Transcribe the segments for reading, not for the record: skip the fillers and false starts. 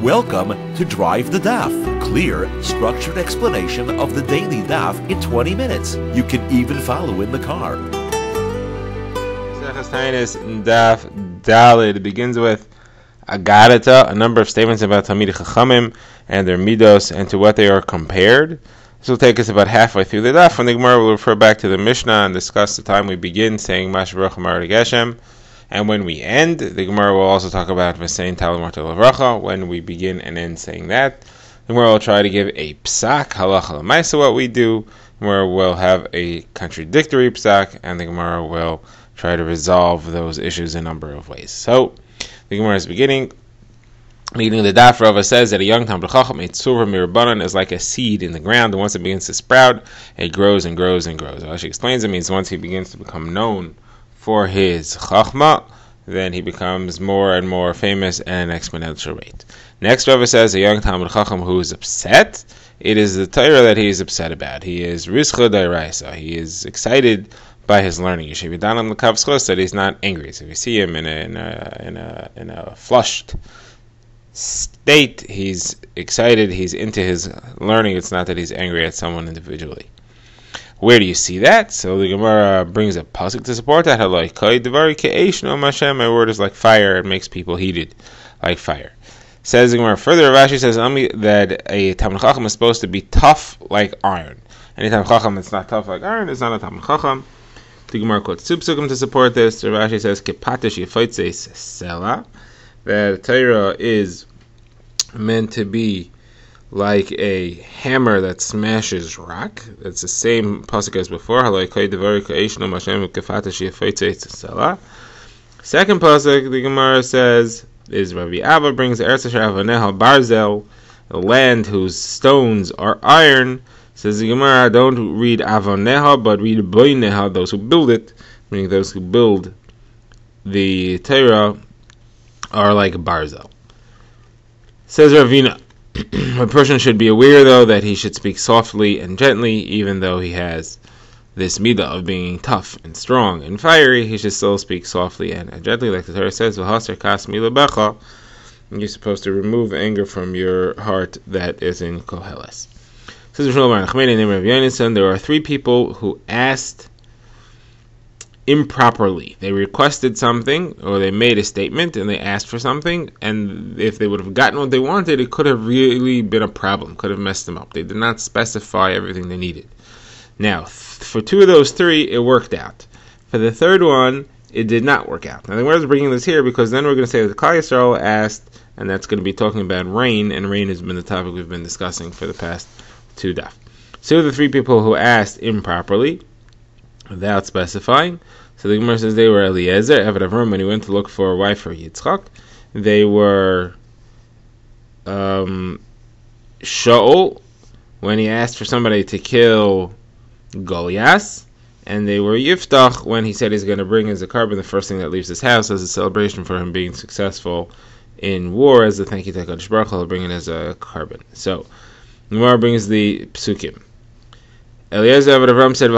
Welcome to Drive the Daf. Clear, structured explanation of the daily daf in 20 minutes. You can even follow in the car. Taanis Daf Daled. It begins with Agadata, a number of statements about Talmidei Chachamim and their midos and to what they are compared. This will take us about halfway through the daf, when the Gemara will refer back to the Mishnah and discuss the time we begin saying Masha Baruch Amar Geshem. And when we end, the Gemara will also talk about V'sein Talim Marta Lavracha, when we begin and end saying that. The Gemara will try to give a psak, halacha l'maisa, what we do. The Gemara will have a contradictory psak, and the Gemara will try to resolve those issues in a number of ways. So, the Gemara is beginning of the daf. Rava says that a young Talmid Chacham, a tzura mirabanan, is like a seed in the ground, and once it begins to sprout, it grows and grows and grows. As she explains, it means once he begins to become known for his chachma, then he becomes more and more famous at an exponential rate. Next, Rava says a young Talmid Chacham who is upset, it is the Torah that he is upset about. He is rischa d'oraisa. He is excited by his learning. You should be down on the kav schos that he's not angry. So if you see him in a flushed state, he's excited. He's into his learning. It's not that he's angry at someone individually. Where do you see that? So the Gemara brings a pasuk to support that. My word is like fire; it makes people heated, like fire. Says the Gemara further. Rashi says that a Talmid Chacham is supposed to be tough like iron. Any Talmid Chacham that's not tough like iron is not a Talmid Chacham. The Gemara quotes two psukim to support this. Rashi says Kepatish Yifoitzeis Sela, that Torah is meant to be like a hammer that smashes rock. That's the same pasuk as before. Second pasuk, the Gemara says, is Rabbi Abba brings Eretz Avaneha Barzel, a land whose stones are iron. Says the Gemara, don't read Avaneha, but read Boineha, those who build it, meaning those who build the Torah are like Barzel. Says Ravina, a person should be aware, though, that he should speak softly and gently, even though he has this midah of being tough and strong and fiery. He should still speak softly and gently, like the Torah says, "V'haser kas milabecha." You're supposed to remove anger from your heart that is in Koheles. There are three people who asked improperly. They requested something, or they made a statement, and they asked for something, and if they would have gotten what they wanted, it could have really been a problem, could have messed them up. They did not specify everything they needed. Now, for two of those three, it worked out. For the third one, it did not work out. Now, the Gemara is bringing this here because then we're going to say that the Klal Yisrael asked, and that's going to be talking about rain, and rain has been the topic we've been discussing for the past two daf. So the three people who asked improperly, without specifying, so the Gemara says they were Eliezer, Eved Avram, when he went to look for a wife for Yitzchak. They were Shaul, when he asked for somebody to kill Goliath. And they were Yiftach, when he said he's going to bring as a carbon the first thing that leaves his house as a celebration for him being successful in war, as a thank you to HaKadosh Baruch Hu, he'll bring it as a carbon. So, Gemara brings the psukim. Eliezer Eved Avram said,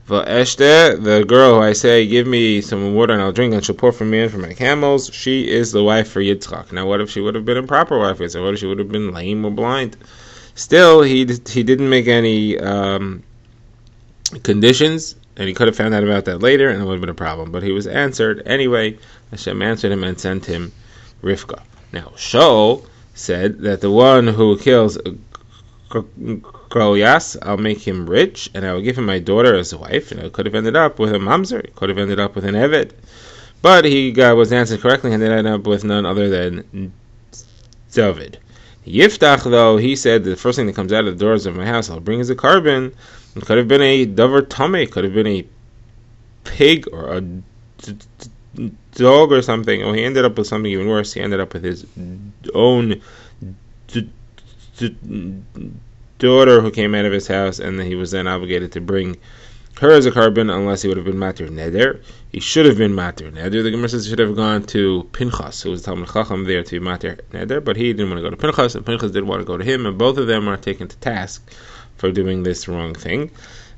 the girl who I say, give me some water and I'll drink, and she'll pour for me and for my camels, she is the wife for Yitzchak. Now, what if she would have been a proper wife? So what if she would have been lame or blind? Still, he didn't make any conditions, and he could have found out about that later, and it would have been a problem. But he was answered anyway. Hashem answered him and sent him Rivka. Now, Shaul said that the one who kills Goliath, I'll make him rich, and I will give him my daughter as a wife, and I could have ended up with a mamzer, it could have ended up with an Eved. But he was answered correctly, and ended up with none other than David. Yiftach, though, he said the first thing that comes out of the doors of my house, I'll bring as a carbon. It could have been a davar tameh, it could have been a pig or a dog or something. Oh, he ended up with something even worse. He ended up with his own daughter who came out of his house, and he was then obligated to bring her as a carbon unless he would have been matir neder. He should have been matir neder. The Gemara says he should have gone to Pinchas, who was Talmid Chacham, there to be matir neder, but he didn't want to go to Pinchas, and Pinchas didn't want to go to him, and both of them are taken to task for doing this wrong thing.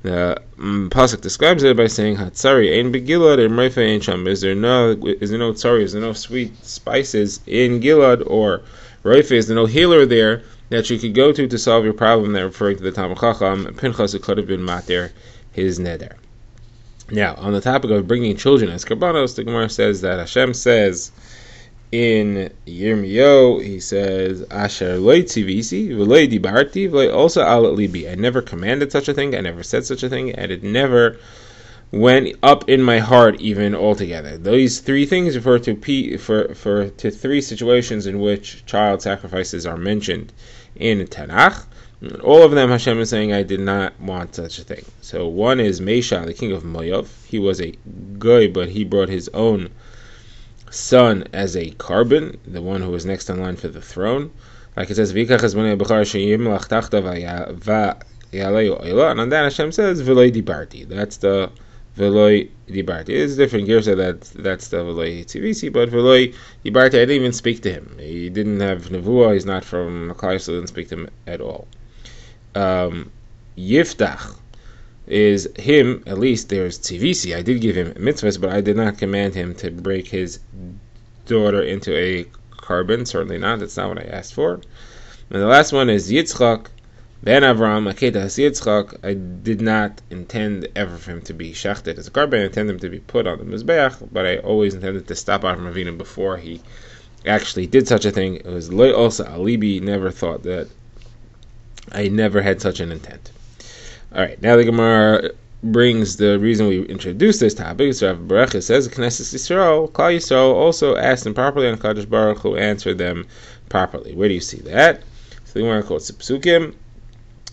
The pasuk describes it by saying, "Hatzari ein begilad and reifa ein sham." Is there no tzari? Is there no sweet spices in Gilad, or reifa? Is there no healer there that you could go to solve your problem? They're referring to the Talmid Chacham Pinchas, who could have been matir his neder. Now, on the topic of bringing children as karbanos, the Gemara says that Hashem says in Yirmiyahu, he says, "Asher loy tzivisi v'loy dibarti v'loy also al libi." I never commanded such a thing, I never said such a thing, and it never went up in my heart even altogether. These three things refer to three situations in which child sacrifices are mentioned in Tanakh. All of them, Hashem is saying, I did not want such a thing. So one is Mesha, the king of Moav. He was a goy, but he brought his own son as a carbon, the one who was next in line for the throne. Like it says, and on that Hashem says, V'loi dibarti. That's the V'loi dibarti. It's different. Gersa, that's the V'loi tzivisi, but V'loi dibarti, I didn't even speak to him. He didn't have nevuah, he's not from Makai, so I didn't speak to him at all. Yiftach is him, at least there's tzivisi, I did give him mitzvahs, but I did not command him to break his daughter into a carbon, certainly not, that's not what I asked for. And the last one is Yitzchak, ben Avram, Aketas Yitzchak. I did not intend ever for him to be shachted as a carbon, I intended him to be put on the Mizbeach, but I always intended to stop Avram Avinu before he actually did such a thing. It was loy also alibi, never thought that, I never had such an intent. Alright, now the Gemara brings the reason we introduced this topic. So Rav Baruch says, Knesset Yisrael, Klal Yisrael also asked them properly, and Kadosh Baruch Hu answered them properly. Where do you see that? So the Gemara quotes the Psukim.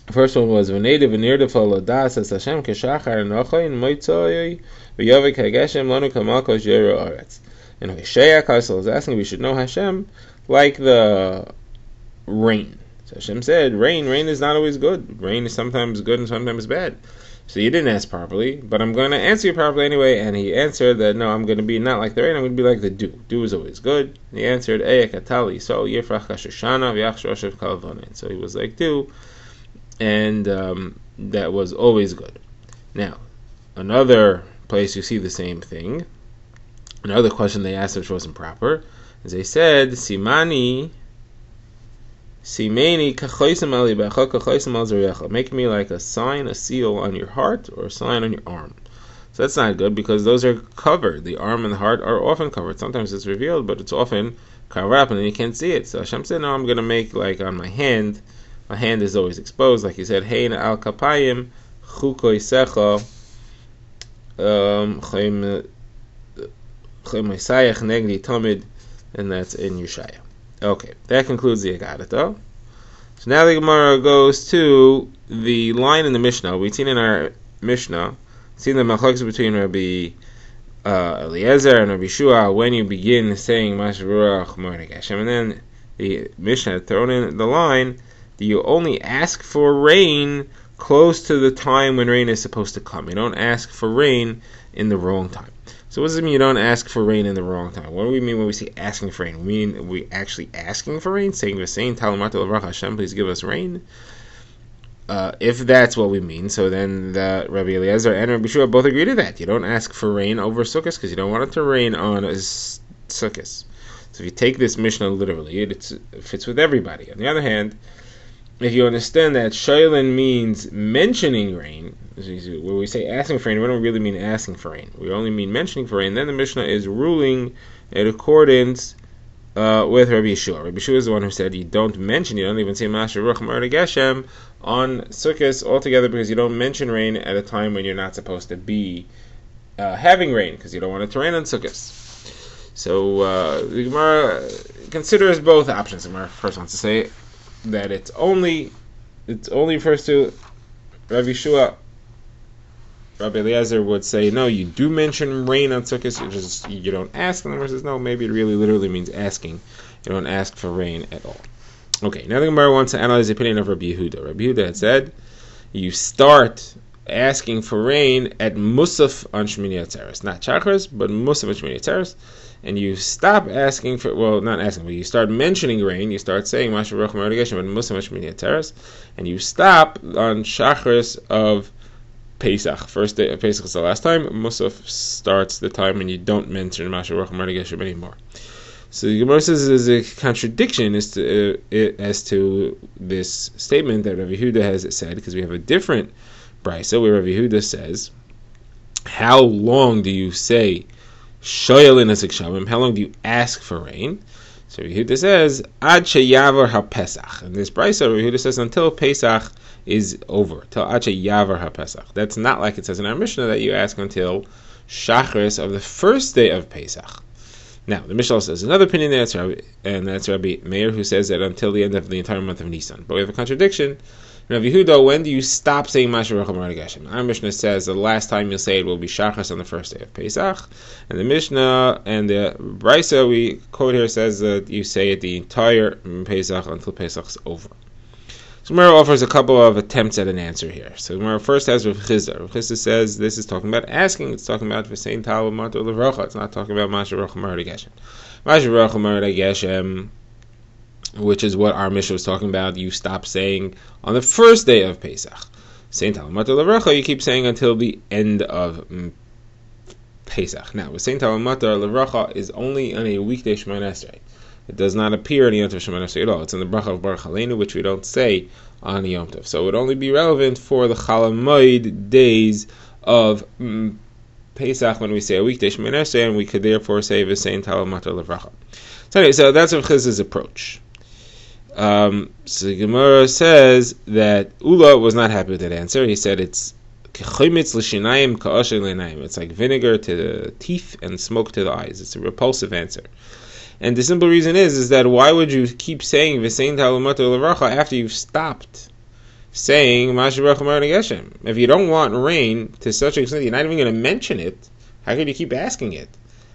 The first one was, V'neidav v'nirdav l'das as Hashem k'shachar nochoy moitzoy v'yovek hageshem lanu kamalkos yero aretz. And Hosea Kaisel is asking, we should know Hashem like the rain. So Hashem said, rain is not always good. Rain is sometimes good and sometimes bad. So you didn't ask properly, but I'm going to answer you properly anyway. And he answered that, no, I'm going to be not like the rain, I'm going to be like the dew. Dew is always good. And he answered, so he was like dew, and that was always good. Now, another place you see the same thing. Another question they asked which wasn't proper is they said, make me like a sign, a seal on your heart, or a sign on your arm. So that's not good because those are covered. The arm and the heart are often covered. Sometimes it's revealed, but it's often covered up and then you can't see it. So Hashem said, no, I'm going to make like on my hand. My hand is always exposed. Like he said, Hein al kapayim chukoi secha chaymasayach negli tamid, and that's in Yeshaya. Okay, that concludes the Agadata. So now the Gemara goes to the line in the Mishnah. We've seen in our Mishnah, seen the machlokes between Rabbi Eliezer and Rabbi Shua when you begin saying Mashiach Morning Hashem, and then the Mishnah had thrown in the line that you only ask for rain close to the time when rain is supposed to come. You don't ask for rain in the wrong time. So what does it mean you don't ask for rain in the wrong time? What do we mean when we say asking for rain? We mean we actually asking for rain? Saying Talamata L'Vrach Hashem, please give us rain? If that's what we mean, so then the Rabbi Eliezer and Rabbi Shua both agree to that. You don't ask for rain over Sukkot because you don't want it to rain on Sukkot. So if you take this Mishnah literally, it fits with everybody. On the other hand, if you understand that Shaylin means mentioning rain, when we say asking for rain, we don't really mean asking for rain. We only mean mentioning for rain. Then the Mishnah is ruling in accordance with Rabbi Yeshua. Rabbi Yeshua is the one who said you don't mention, you don't even say Masha Ruch Marda Geshem on Sukkot altogether because you don't mention rain at a time when you're not supposed to be having rain because you don't want it to rain on Sukkot. So the Gemara considers both options. The Gemara first wants to say that it only refers to Rabbi Yeshua. Rabbi Eliezer would say, no, you do mention rain on Sukkot, you don't ask. And the Gemara says, no, maybe it really literally means asking. You don't ask for rain at all. Okay, now the Gemara wants to analyze the opinion of Rabbi Yehuda. Rabbi Yehuda had said, you start asking for rain at Musaf on Shmini Atzeres. Not Chakras, but Musaf on Shmini Atzeres. And you stop asking for, well, not asking, but you start mentioning rain. You start saying, Masha Baruch Hu Geshem, but Musaf on Shmini Atzeres. And you stop on Chakras of Pesach, first day of Pesach is the last time. Musaf starts the time when you don't mention Masha Baruch Hu Geshem anymore. So the Gemara says there's a contradiction as to this statement that Rabbi Yehuda has said, because we have a different brisa where Rabbi Yehuda says, how long do you say Shoyalin Esek Shamim? How long do you ask for rain? So Rabbi Yehuda says, Ad Sheyavar HaPesach. And this brisa, Rabbi Yehuda says, until Pesach is over, till Ad Sheyavar HaPesach. That's not like it says in our Mishnah that you ask until Shachris of the first day of Pesach. Now, the Mishnah says another opinion there, and that's Rabbi Meir, who says that until the end of the entire month of Nisan. But we have a contradiction. Rabbi Yehuda, when do you stop saying Masha Baruch Hu Geshem? Our Mishnah says the last time you'll say it will be Shachas on the first day of Pesach, and the Mishnah and the Brisa we quote here says that you say it the entire Pesach until Pesach's over. So Gemara offers a couple of attempts at an answer here. So Gemara first has Rav Chisda. Rav Chisda says this is talking about asking. It's talking about V'sein Tal Mato Levrocha. It's not talking about Masha Baruch Hu Geshem. Masha Baruch Hu Geshem, which is what our Mishnah was talking about. You stop saying on the first day of Pesach. V'sein Tal Mato Levrocha, you keep saying until the end of Pesach. Now, V'sein Tal Mato Levrocha is only on a weekday Shemoneh Esrei. It does not appear in the Yom Tov Shemoneh Esrei at all. It's in the bracha of Baruch Aleinu, which we don't say on the Yom Tov. So it would only be relevant for the Chol Hamoed days of Pesach when we say a weekday Shemoneh Esrei, and we could therefore say V'sein Tal Mato Levracha. So anyway, so that's Rav Chisda's approach. So the Gemara says that Ula was not happy with that answer. He said it's it's like vinegar to the teeth and smoke to the eyes. It's a repulsive answer. And the simple reason is that why would you keep saying V'sein Tal Mato Levracha after you've stopped saying Masha Baruch Hu Geshem? If you don't want rain to such an extent you're not even going to mention it, how could you keep asking it?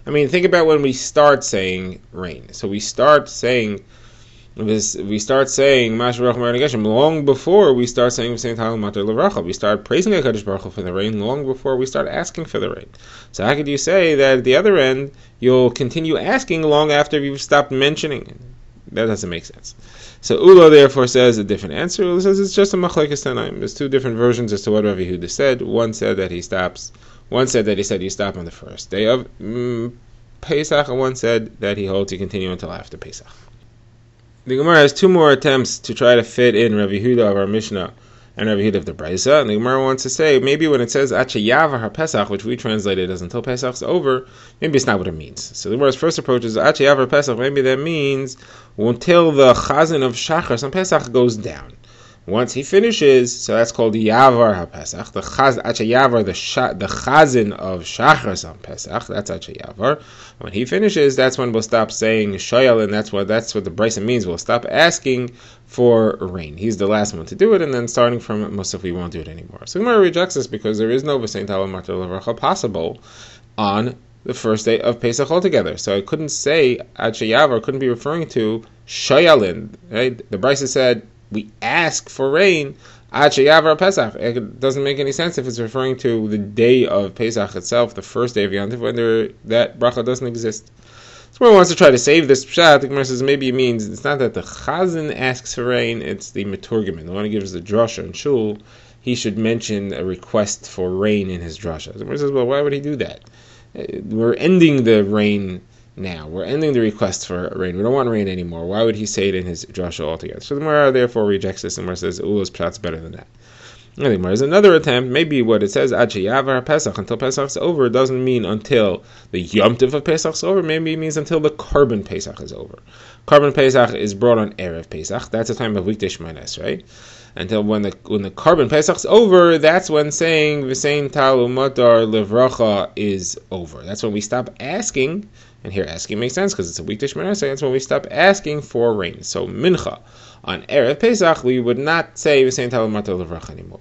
I mean, think about when we start saying rain. So we start saying Masha Baruch Hu Geshem long before we start saying V'sein Tal Mato Levracha. We start praising HaKadosh Baruch Hu for the rain long before we start asking for the rain. So how could you say that at the other end you'll continue asking long after you've stopped mentioning it? That doesn't make sense. So Ula therefore says a different answer. Ula says it's just a machlekes tanaim. There's two different versions as to what Rav Yehuda said. One said that he stops. One said that he said you stop on the first day of Pesach, and one said that he holds you continue until after Pesach. The Gemara has two more attempts to try to fit in Rav Yehuda of our Mishnah and Rav Yehuda of the Brisa. And the Gemara wants to say, maybe when it says Ad Sheyavar HaPesach, which we translated as until Pesach's over, maybe it's not what it means. So the Gemara's first approach is Ad Sheyavar HaPesach, maybe that means until the Chazan of Shachar on Pesach goes down. Once he finishes, so that's called the Yavar HaPesach, the Yavar, the Chazan of Shachar on Pesach, that's Yavar. When he finishes, that's when we'll stop saying Shoyal, and that's what the Brisa means. We'll stop asking for rain. He's the last one to do it, and then starting from Musaf, we won't do it anymore. So Gemara rejects this because there is no V'sein Tal Mato Levracha possible on the first day of Pesach altogether. So I couldn't say Ad Sheyavar, couldn't be referring to Shoyalin. Right? The Brisa said we ask for rain Ad Sheyavar Pesach. It doesn't make any sense if it's referring to the day of Pesach itself, the first day of Yom Tov, when that bracha doesn't exist. So one wants to try to save this pshat. The Gemara says maybe it means it's not that the Chazan asks for rain, it's the Meturgaman. The one who gives the drasha in shul, he should mention a request for rain in his drasha. The Gemara says, well, why would he do that? We're ending the rain now. We're ending the request for rain. We don't want rain anymore. Why would he say it in his drasha altogether? So the Gemara therefore rejects this. The Gemara says, Ula's pshat's better than that. I think there's another attempt. Maybe what it says, Ad Sheyavar Pesach, until Pesach's over, doesn't mean until the Yom Tov of Pesach's over. Maybe it means until the Korban Pesach is over. Korban Pesach is brought on Erev Pesach. That's a time of weekday Shemoneh Esrei, right? Until when the Korban Pesach's over, that's when saying V'sein Tal Matar Levracha is over. That's when we stop asking, and here asking makes sense because it's a weekday Shemoneh Esrei. That's when we stop asking for rain. So Mincha on Erev Pesach, we would not say V'sein Tal Matar Levracha anymore.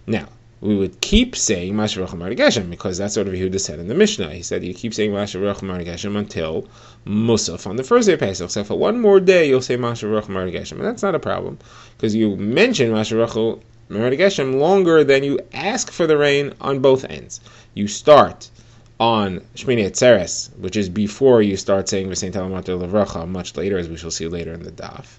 Now, we would keep saying Masha Baruch Hu Geshem because that's what Rav Yehuda said in the Mishnah. He said you keep saying Masha Baruch Hu Geshem until Musaf on the first day of Pesach. So for one more day, you'll say Masha Baruch Hu Geshem, and that's not a problem because you mention Masha Baruch Hu Geshem longer than you ask for the rain on both ends. You start on Shmini Atzeres, which is before you start saying V'sein Tal Mato Levracha, much later, as we shall see later in the Daf,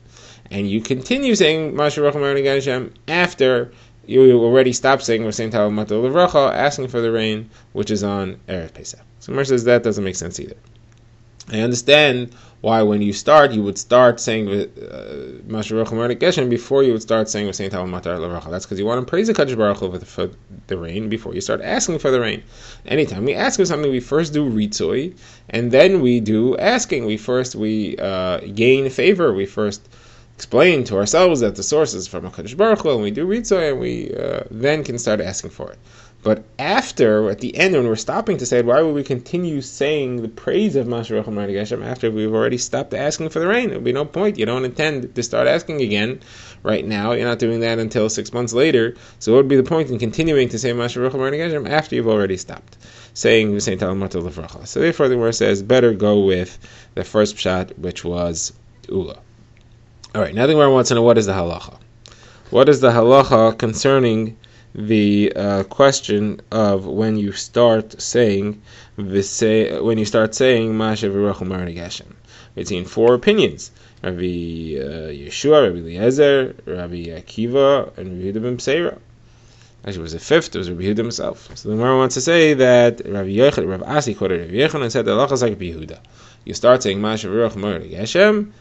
and you continue saying Masha Baruch Hu Geshem after you already stopped saying V'sein Tal Mata Levracha, asking for the rain, which is on Erev Pesach. So Gemara says that doesn't make sense either. I understand why when you start, you would start saying Masher Baruch Hu Marnik Geshem before you would start saying V'sein Tal Mata Levracha. That's because you want to praise the Kadosh Baruch Hu for the rain before you start asking for the rain. Anytime we ask for something, we first do ritzoi, and then we do asking. We gain favor. We first explain to ourselves that the source is from a Kadosh Baruch Hu, and we do ritzoi, and we then can start asking for it. But after, at the end, when we're stopping to say it, why would we continue saying the praise of Masher Baruch Hu Marnik Geshem after we've already stopped asking for the rain? There would be no point. You don't intend to start asking again right now. You're not doing that until 6 months later. So what would be the point in continuing to say Masher Baruch Hu Marnik Geshem after you've already stopped saying V'sein Tal Mata Levracha? So therefore, the Gemara says, better go with the first pshat, which was Ula. All right, now the Gemara wants to know, what is the halacha? What is the halacha concerning the question of when you start saying Masher Baruch Hu Marnik Geshem? We've seen 4 opinions: Rabbi Yeshua, Rabbi Eliezer, Rabbi Akiva, and Rabbi Yehuda ben Beseira. Actually, it was a 5th. It was Rabbi Yehuda himself. So the Gemara wants to say that Rabbi Asi quoted Rabbi Yechon and said the halacha is like Rabbi Yehuda. You start saying Masher Baruch Hu Marnik Geshem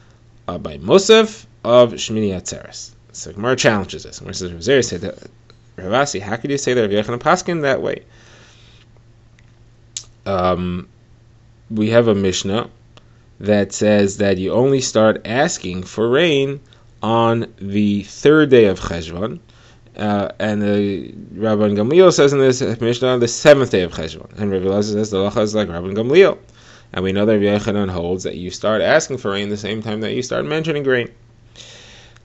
by Musaf of Shmini Atzeres. So the Gemara challenges this. Gemara says, Rav said that Ravasi, how could you say that Rav Yechon Paskin that way? We have a Mishnah that says that you only start asking for rain on the 3rd day of Cheshvan, and the Rabban Gamliel says in this Mishnah on the 7th day of Cheshvan, and Rav Elazar says the halacha is like Rabban Gamliel, and we know that Rav Yechanan holds that you start asking for rain the same time that you start mentioning rain.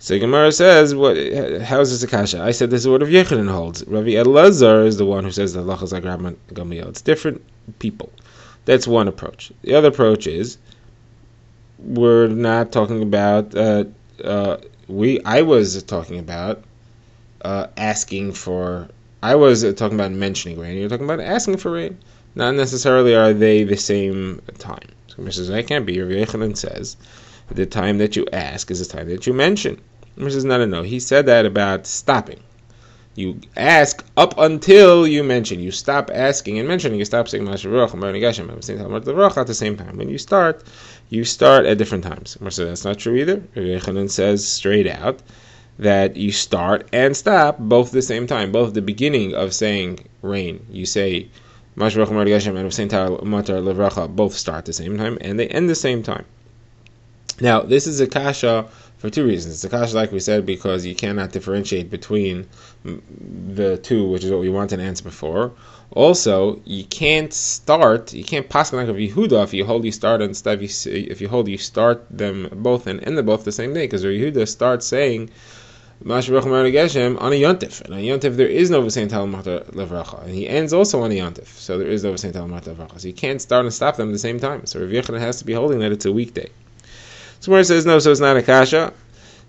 So Gemara says, how is this a kasha? I said this is what Rav Yechanan holds. Rabbi Elazar is the one who says the halacha is like Rabban Gamliel. It's different people. That's one approach. The other approach is we're not talking about. I was talking about asking for. I was talking about mentioning rain. You're talking about asking for rain. Not necessarily are they the same time. So Gemara says that can't be. Rav Yechanan says the time that you ask is the time that you mention. Gemara says no. He said that about stopping. You ask up until you mention. You stop asking and mentioning. You stop saying Masher Baruch Hu Marnik Geshem at the same time. When you start at different times. Gemara says that's not true either. Rav Yechanan says straight out that you start and stop both at the same time. Both at the beginning of saying rain, you say Masher Baruch Hu Marnik Geshem and V'sein Tal Mata Levracha both start at the same time and they end the same time. Now, this is a kasha for 2 reasons. It's a kasha, like we said, because you cannot differentiate between the two, which is what we wanted to answer before. Also, you can't pass like a Yehuda if you hold you start and stop. If you hold you start them both and end them both the same day, because Yehuda starts saying Masher Baruch Hu Marnik Geshem on a yontif, and on a yontif there is no V'sein Tal Mata Levracha, and he ends also on a yontif, so there is no V'sein Tal Mata Levracha. So you can't start and stop them at the same time. So Rav Yechanan has to be holding that it's a weekday. So Gemara says no, so it's not a kasha.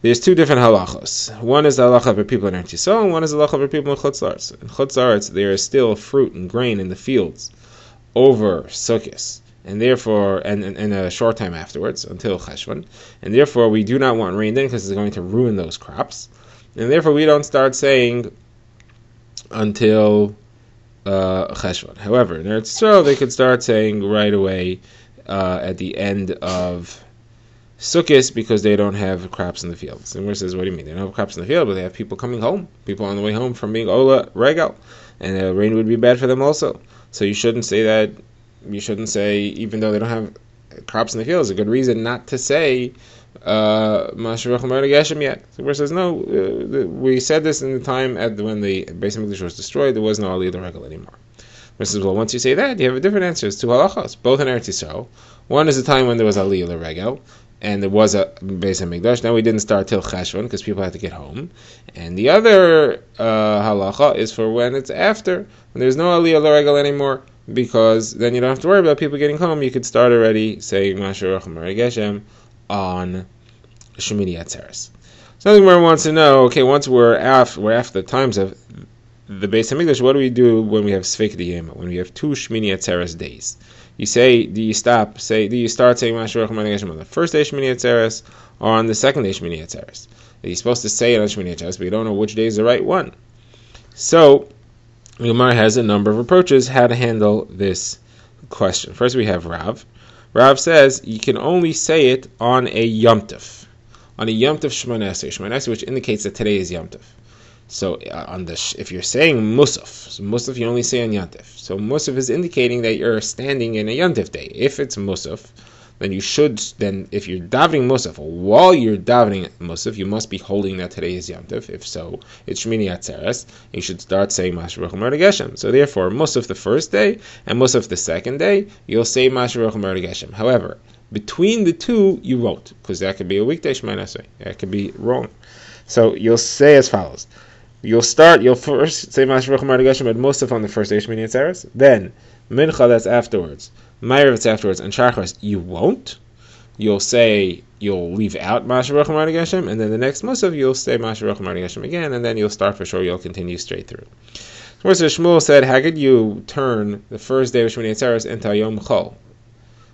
There's 2 different halachos. One is the halacha for people in Eretz Yisrael, and one is the halacha for people in Chutz La'aretz. In Chutz La'aretz, there is still fruit and grain in the fields over Sukkot, and therefore, and a short time afterwards until Cheshvan, and therefore we do not want rain then because it's going to ruin those crops, and therefore we don't start saying until Cheshvan. However, in Eretz Yisrael, they could start saying right away at the end of Sukkot because they don't have crops in the fields. And Gemara says, what do you mean? They don't have crops in the field, but they have people coming home, people on the way home from being Ola Regal, and rain would be bad for them also. So you shouldn't say that. You shouldn't say, even though they don't have crops in the fields, a good reason not to say Masher Baruch Hu Marnik Geshem yet. So Gemara says, no, we said this in the time when the Beis HaMikdash was destroyed, there was no Aliyah Regal anymore. Gemara says, well, once you say that, you have a different answer. It's 2 halachos, both in Eretz Yisrael. One is the time when there was Aliyah Regal, and there was a Beis HaMikdash. Now we didn't start till Cheshvan because people had to get home. And the other halacha is for when it's after, when there's no Aliyah L'Regel anymore, because then you don't have to worry about people getting home. You could start already saying Masher Baruch Hu Marnik Geshem on Shemini Atzeres. So the Gemara wants to know, okay, once we're after the times of the Beis HaMikdash, what do we do when we have Sfeik Diyema, when we have 2 Shemini Atzeres days? You say, do you start saying Masher Baruch Hu Marnik Geshem on the first day Shemini Atzeres or on the second day Shemini Atzeres? You're supposed to say it on Shemini Atzeres, but you don't know which day is the right one. So the Gemara has a number of approaches how to handle this question. First, we have Rav. Rav says you can only say it on a Yom Tov. On a Yom Tov Shmoneh Esrei, which indicates that today is Yom Tov. So if you're saying Musaf, so Musaf you only say on Yom Tov. So Musaf is indicating that you're standing in a Yom Tov day. If it's Musaf, then if you're davening Musaf, while you're davening Musaf, you must be holding that today is Yom Tov. If so, it's Shmini Atzeres. You should start saying Mashiach Mer Geshem. So therefore, Musaf the first day and Musaf the second day, you'll say Mashiach Mer Geshem. However, between the two, you won't, because that could be a weekday Shemana Esrei. That could be wrong. So you'll say as follows. You'll first say Mashiach Mer Geshem at Musaf on the first day Shmini Atzeres. Then Mincha, that's afterwards. Ma'ariv, it's afterwards, and Shachris, you won't. You'll leave out Mashiach Mer Geshem, and then the next Musaf, you'll say Mashiach Mer Geshem again, and then you'll start for sure, you'll continue straight through. So Shmuel said, how could you turn the first day of Shmini Atzeres into Yom Chol?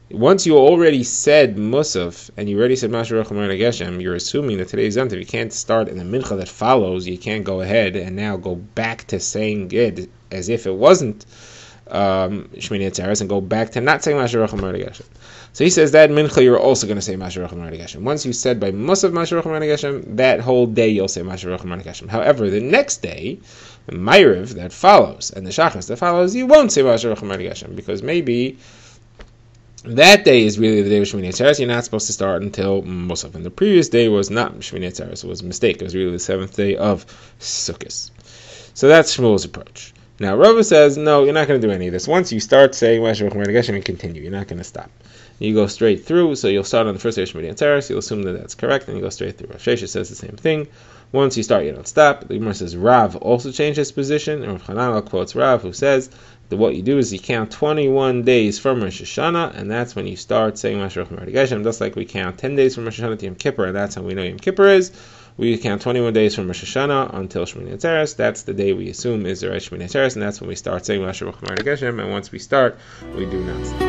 Once you already said Musaf, and you already said Mashiach Mer Geshem, you're assuming that today's Yom Tov. You can't start in the Mincha that follows, you can't go ahead and now go back to saying it as if it wasn't Shmini Atzeres and go back to not saying Mashiach Mer Geshem. So he says that Mincha you're also going to say Mashiach Mer Geshem. Once you said by Musaf Mashiach Mer Geshem, that whole day you'll say Mashiach Mer Geshem. However, the next day, the Ma'ariv that follows and the Shachris that follows, you won't say Mashiach Mer Geshem because maybe that day is really the day of Shmini Atzeres. You're not supposed to start until Musaf. And the previous day was not Shmini Atzeres. It was a mistake. It was really the seventh day of Sukkot. So that's Shmuel's approach. Now, Rava says, no, you're not going to do any of this. Once you start saying Mashiach Mer Geshem and continue, you're not going to stop. You go straight through, so you'll start on the first day of Shmini Atzeres, you'll assume that that's correct, and you go straight through. Rav Sheshes says the same thing. Once you start, you don't stop. The Gemara says Rav also changed his position, and Rav Hananel quotes Rav, who says that what you do is you count 21 days from Rosh Hashanah, and that's when you start saying Mashiach Mer Geshem, just like we count 10 days from Rosh Hashanah to Yom Kippur, and that's how we know Yom Kippur is. We count 21 days from Rosh Hashanah until Shmini Atzeres. That's the day we assume is the right Shmini Atzeres, and that's when we start saying Mashiach Mer Geshem, and once we start, we do not stop.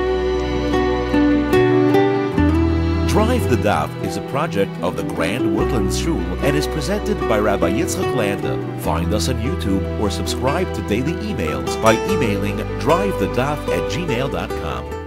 Drive the Daf is a project of the Grand Woodlands Shul and is presented by Rabbi Yitzchak Landa. Find us on YouTube or subscribe to daily emails by emailing drivethedaf@gmail.com.